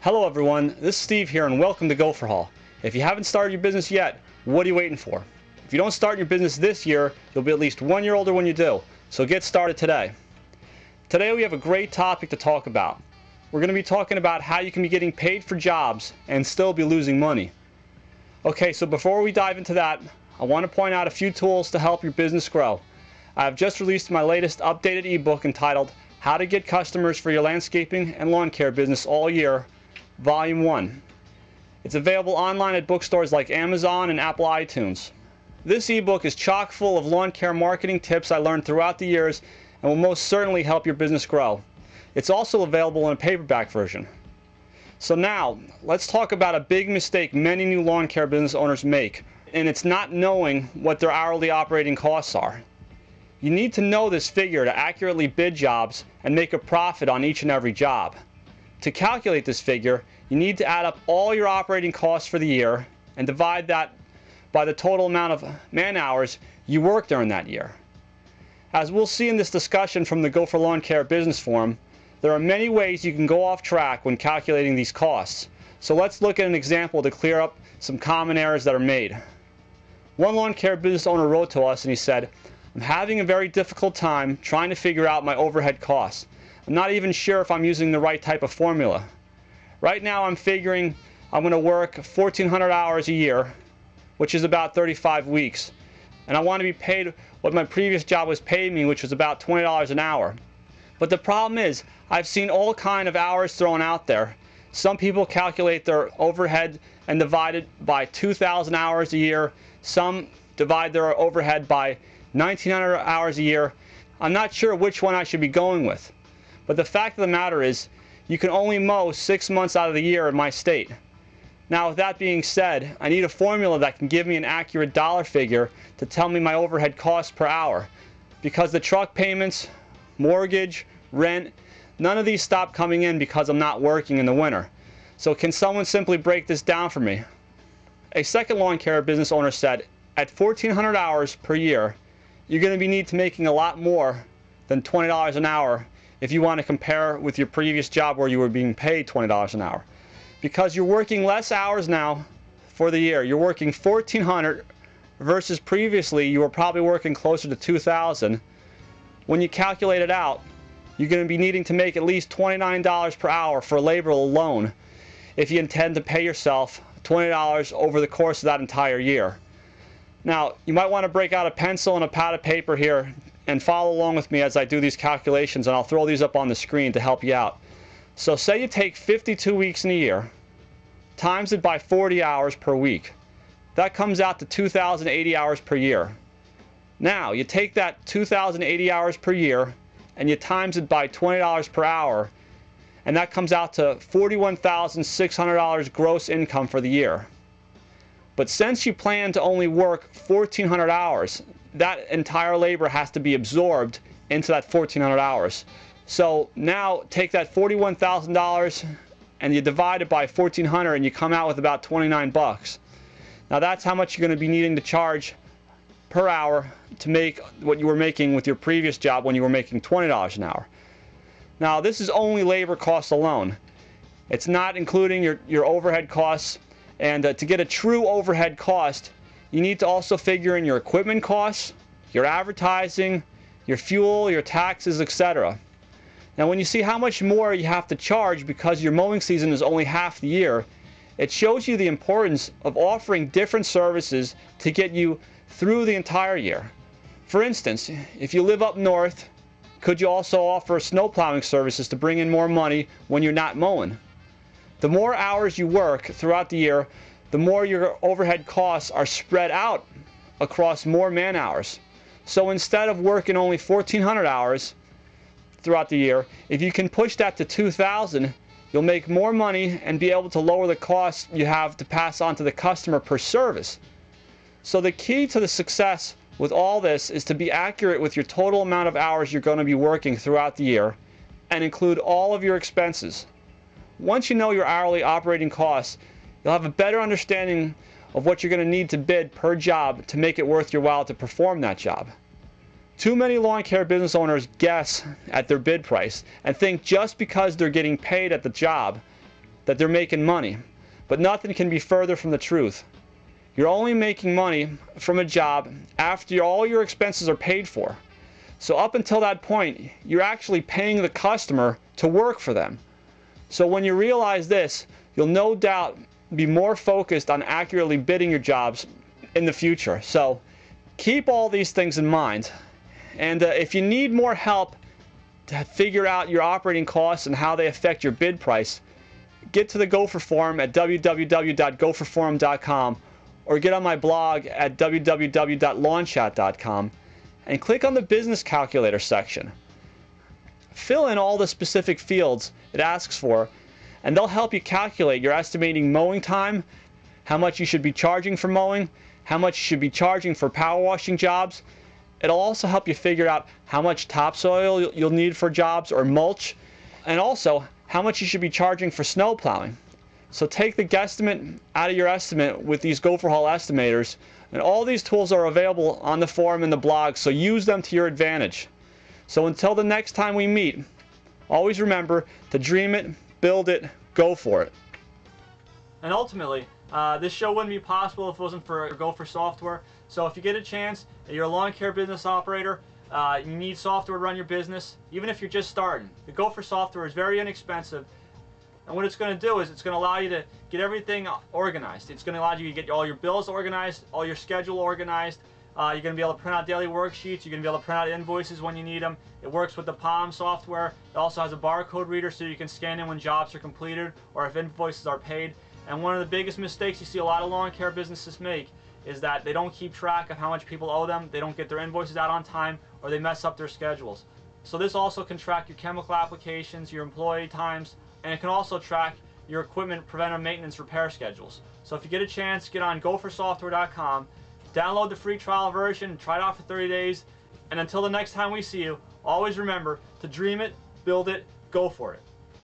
Hello everyone, this is Steve here and welcome to GopherHaul. If you haven't started your business yet, what are you waiting for? If you don't start your business this year, you'll be at least 1 year older when you do. So get started today. Today we have a great topic to talk about. We're going to be talking about how you can be getting paid for jobs and still be losing money. Okay, so before we dive into that, I want to point out a few tools to help your business grow. I have just released my latest updated ebook entitled How to Get Customers for Your Landscaping and Lawn Care Business All Year, Volume 1. It's available online at bookstores like Amazon and Apple iTunes. This ebook is chock full of lawn care marketing tips I learned throughout the years and will most certainly help your business grow. It's also available in a paperback version. So now, let's talk about a big mistake many new lawn care business owners make, and it's not knowing what their hourly operating costs are. You need to know this figure to accurately bid jobs and make a profit on each and every job. To calculate this figure, you need to add up all your operating costs for the year and divide that by the total amount of man hours you work during that year. As we'll see in this discussion from the Gopher Lawn Care Business Forum, there are many ways you can go off track when calculating these costs. So let's look at an example to clear up some common errors that are made. One lawn care business owner wrote to us and he said, "I'm having a very difficult time trying to figure out my overhead costs. I'm not even sure if I'm using the right type of formula. Right now I'm figuring I'm going to work 1,400 hours a year, which is about 35 weeks. And I want to be paid what my previous job was paying me, which was about $20 an hour. But the problem is, I've seen all kind of hours thrown out there. Some people calculate their overhead and divide it by 2,000 hours a year. Some divide their overhead by 1,900 hours a year. I'm not sure which one I should be going with. But the fact of the matter is, you can only mow 6 months out of the year in my state. Now, with that being said, I need a formula that can give me an accurate dollar figure to tell me my overhead costs per hour. Because the truck payments, mortgage, rent, none of these stop coming in because I'm not working in the winter. So can someone simply break this down for me?" A second lawn care business owner said, "At 1,400 hours per year, you're going to be need to making a lot more than $20 an hour if you want to compare with your previous job where you were being paid $20 an hour. Because you're working less hours now for the year. You're working 1,400 versus previously you were probably working closer to 2,000. When you calculate it out, you're going to be needing to make at least $29 per hour for labor alone if you intend to pay yourself $20 over the course of that entire year." Now, you might want to break out a pencil and a pad of paper here and follow along with me as I do these calculations, and I'll throw these up on the screen to help you out. So say you take 52 weeks in a year, times it by 40 hours per week. That comes out to 2,080 hours per year. Now, you take that 2,080 hours per year and you times it by $20 per hour, and that comes out to $41,600 gross income for the year. But since you plan to only work 1,400 hours, that entire labor has to be absorbed into that 1,400 hours. So now take that $41,000 and you divide it by 1,400 and you come out with about 29 bucks. Now that's how much you're going to be needing to charge per hour to make what you were making with your previous job when you were making $20 an hour. Now this is only labor costs alone. It's not including your overhead costs, and to get a true overhead cost, you need to also figure in your equipment costs, your advertising, your fuel, your taxes, etc. Now when you see how much more you have to charge because your mowing season is only half the year, it shows you the importance of offering different services to get you through the entire year. For instance, if you live up north, could you also offer snow plowing services to bring in more money when you're not mowing? The more hours you work throughout the year, the more your overhead costs are spread out across more man hours. So instead of working only 1,400 hours throughout the year, if you can push that to 2,000, you'll make more money and be able to lower the costs you have to pass on to the customer per service. So the key to the success with all this is to be accurate with your total amount of hours you're going to be working throughout the year and include all of your expenses. Once you know your hourly operating costs, you'll have a better understanding of what you're going to need to bid per job to make it worth your while to perform that job. Too many lawn care business owners guess at their bid price and think just because they're getting paid at the job that they're making money, but nothing can be further from the truth. You're only making money from a job after all your expenses are paid for. So up until that point, you're actually paying the customer to work for them. So when you realize this, you'll no doubt be more focused on accurately bidding your jobs in the future. So keep all these things in mind. And if you need more help to figure out your operating costs and how they affect your bid price, get to the Gopher Forum at www.gopherforum.com or get on my blog at www.lawnchat.com and click on the Business Calculator section. Fill in all the specific fields it asks for, and they'll help you calculate your estimating mowing time, how much you should be charging for mowing, how much you should be charging for power washing jobs. It'll also help you figure out how much topsoil you'll need for jobs or mulch, and also how much you should be charging for snow plowing. So take the guesstimate out of your estimate with these GopherHaul estimators, and all these tools are available on the forum and the blog, so use them to your advantage. So until the next time we meet, always remember to dream it, build it, go for it. And ultimately, this show wouldn't be possible if it wasn't for Gopher software. So if you get a chance, you're a lawn care business operator, you need software to run your business, even if you're just starting. The Gopher software is very inexpensive. And what it's going to do is it's going to allow you to get everything organized. It's going to allow you to get all your bills organized, all your schedule organized. You're going to be able to print out daily worksheets. You're going to be able to print out invoices when you need them. It works with the Palm software. It also has a barcode reader so you can scan in when jobs are completed or if invoices are paid. And one of the biggest mistakes you see a lot of lawn care businesses make is that they don't keep track of how much people owe them, they don't get their invoices out on time, or they mess up their schedules. So this also can track your chemical applications, your employee times, and it can also track your equipment preventive maintenance repair schedules. So if you get a chance, get on gophersoftware.com, download the free trial version, try it out for 30 days, and until the next time we see you, always remember to dream it, build it, go for it.